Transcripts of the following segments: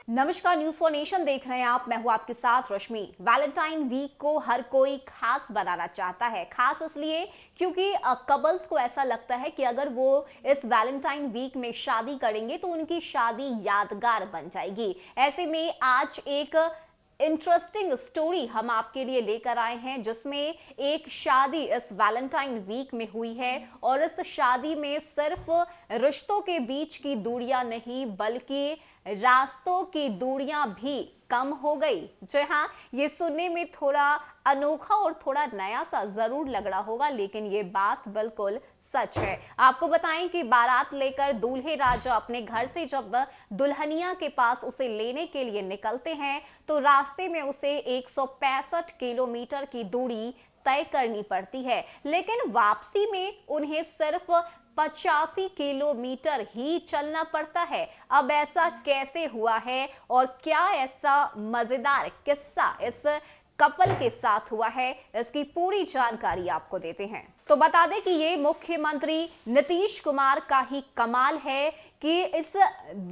नमस्कार, news for nation देख रहे हैं आप। मैं हूं आपके साथ रश्मि। वैलेंटाइन वीक को हर कोई खास बनाना चाहता है। खास इसलिए क्योंकि कपल्स को ऐसा लगता है कि अगर वो इस वैलेंटाइन वीक में शादी करेंगे तो उनकी शादी यादगार बन जाएगी। ऐसे में आज एक इंटरेस्टिंग स्टोरी हम आपके लिए लेकर आए हैं, जिसमें एक शादी इस वैलेंटाइन वीक में हुई है और इस शादी में सिर्फ रिश्तों के बीच की दूरियां नहीं बल्कि रास्तों की दूरियां भी कम हो गई। जी हाँ, ये सुनने में थोड़ा अनोखा और थोड़ा नया सा जरूर लग रहा होगा, लेकिन ये बात बिल्कुल सच है। आपको बताएं कि बारात लेकर दूल्हे राजा अपने घर से जब दुल्हनिया के पास उसे लेने के लिए निकलते हैं तो रास्ते में उसे 165 किलोमीटर की दूरी तय करनी पड़ती है, लेकिन वापसी में उन्हें सिर्फ 85 किलोमीटर ही चलना पड़ता है। अब ऐसा कैसे हुआ है और क्या ऐसा मजेदार किस्सा इस कपल के साथ हुआ है, इसकी पूरी जानकारी आपको देते हैं। तो बता दें कि ये मुख्यमंत्री नीतीश कुमार का ही कमाल है कि इस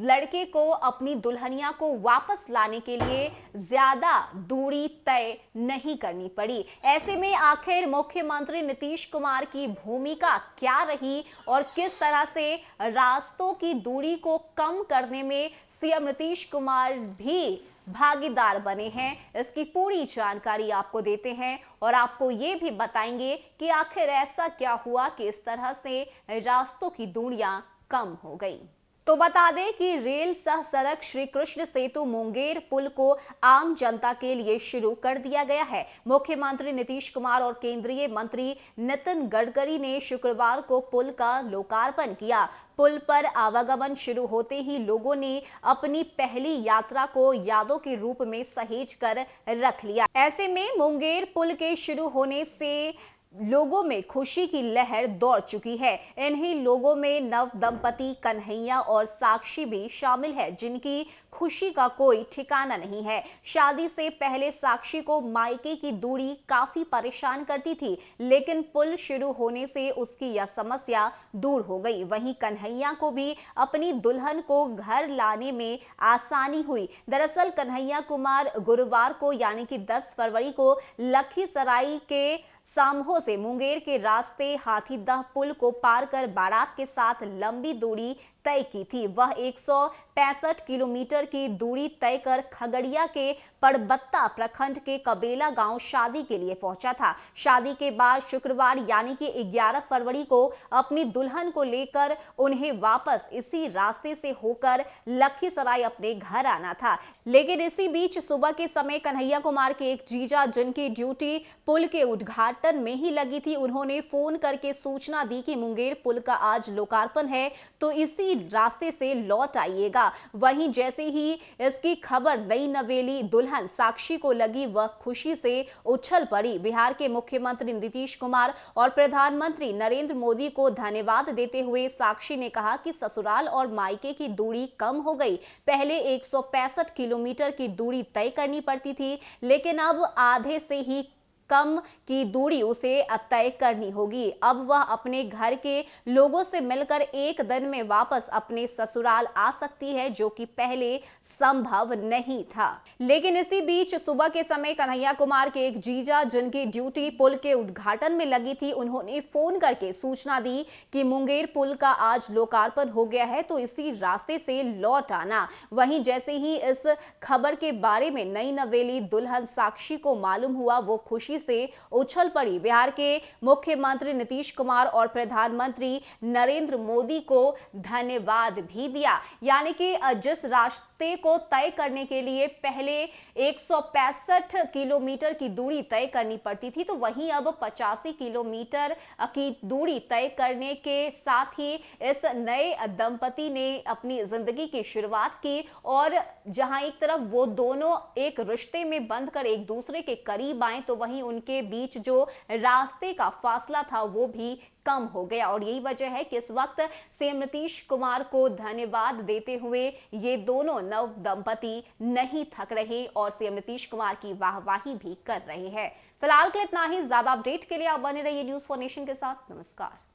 लड़के को अपनी दुल्हनिया को वापस लाने के लिए ज्यादा दूरी तय नहीं करनी पड़ी। ऐसे में आखिर मुख्यमंत्री नीतीश कुमार की भूमिका क्या रही और किस तरह से रास्तों की दूरी को कम करने में सीएम नीतीश कुमार भी भागीदार बने हैं, इसकी पूरी जानकारी आपको देते हैं और आपको ये भी बताएंगे कि आखिर ऐसा क्या हुआ कि इस तरह से रास्तों की दूरियां कम हो गई। तो बता दें कि रेल सह सड़क श्री कृष्ण सेतु मुंगेर पुल को आम जनता के लिए शुरू कर दिया गया है। मुख्यमंत्री नीतीश कुमार और केंद्रीय मंत्री नितिन गडकरी ने शुक्रवार को पुल का लोकार्पण किया। पुल पर आवागमन शुरू होते ही लोगों ने अपनी पहली यात्रा को यादों के रूप में सहेज कर रख लिया। ऐसे में मुंगेर पुल के शुरू होने से लोगों में खुशी की लहर दौड़ चुकी है। इन्हीं लोगों में नव दंपति कन्हैया और साक्षी भी शामिल है, जिनकी खुशी का कोई ठिकाना नहीं है। शादी से पहले साक्षी को मायके की दूरी काफी परेशान करती थी, लेकिन पुल शुरू होने से उसकी यह समस्या दूर हो गई। वहीं कन्हैया को भी अपनी दुल्हन को घर लाने में आसानी हुई। दरअसल कन्हैया कुमार गुरुवार को यानी कि 10 फरवरी को लखीसराय के सामहो से मुंगेर के रास्ते हाथीदह पुल को पार कर बारात के साथ लंबी दूरी तय की थी। वह 165 किलोमीटर की दूरी तय कर खगड़िया के पड़बत्ता प्रखंड के कबेला गांव शादी के लिए पहुंचा था। शादी के बाद शुक्रवार यानी कि 11 फरवरी को अपनी दुल्हन को लेकर उन्हें वापस इसी रास्ते से होकर लखीसराय अपने घर आना था, लेकिन इसी बीच सुबह के समय कन्हैया कुमार के एक जीजा, जिनकी ड्यूटी पुल के उद्घाटन में ही लगी थी, उन्होंने फोन करके सूचना दी कि मुंगेर पुल का आज लोकार्पण है, तो इसी रास्ते से लौट आइएगा। वहीं जैसे ही इसकी खबर नई नवेली दुल्हन साक्षी को लगी, वह खुशी से उछल पड़ी। बिहार के मुख्यमंत्री नीतीश कुमार और प्रधानमंत्री नरेंद्र मोदी को धन्यवाद देते हुए साक्षी ने कहा कि ससुराल और मायके की दूरी कम हो गई। पहले 165 किलोमीटर की दूरी तय करनी पड़ती थी, लेकिन अब आधे से ही कम की दूरी उसे तय करनी होगी। अब वह अपने घर के लोगों से मिलकर एक दिन में वापस अपने ससुराल आ सकती है, जो कि पहले संभव नहीं था। लेकिन इसी बीच सुबह के समय कन्हैया कुमार के एक जीजा, जिनकी ड्यूटी पुल के उद्घाटन में लगी थी, उन्होंने फोन करके सूचना दी कि मुंगेर पुल का आज लोकार्पण हो गया है, तो इसी रास्ते से लौट आना। वहीं जैसे ही इस खबर के बारे में नई नवेली दुल्हन साक्षी को मालूम हुआ, वो खुशी से उछल पड़ी। बिहार के मुख्यमंत्री नीतीश कुमार और प्रधानमंत्री नरेंद्र मोदी को धन्यवाद भी दिया। यानी कि जिस रास्ते को तय करने के लिए पहले 165 किलोमीटर की दूरी तय करनी पड़ती थी, तो वहीं अब 85 किलोमीटर की दूरी तय करने के साथ ही इस नए दंपति ने अपनी जिंदगी की शुरुआत की और जहां एक तरफ वो दोनों एक रिश्ते में बंधकर एक दूसरे के करीब आए, तो वहीं उनके बीच जो रास्ते का फासला था वो भी कम हो गया। और यही वजह है कि इस वक्त सीएम नीतीश कुमार को धन्यवाद देते हुए ये दोनों नव दंपति नहीं थक रहे और सीएम नीतीश कुमार की वाहवाही भी कर रहे हैं। फिलहाल के लिए इतना ही। ज्यादा अपडेट के लिए आप बने रहिए न्यूज फॉर नेशन के साथ। नमस्कार।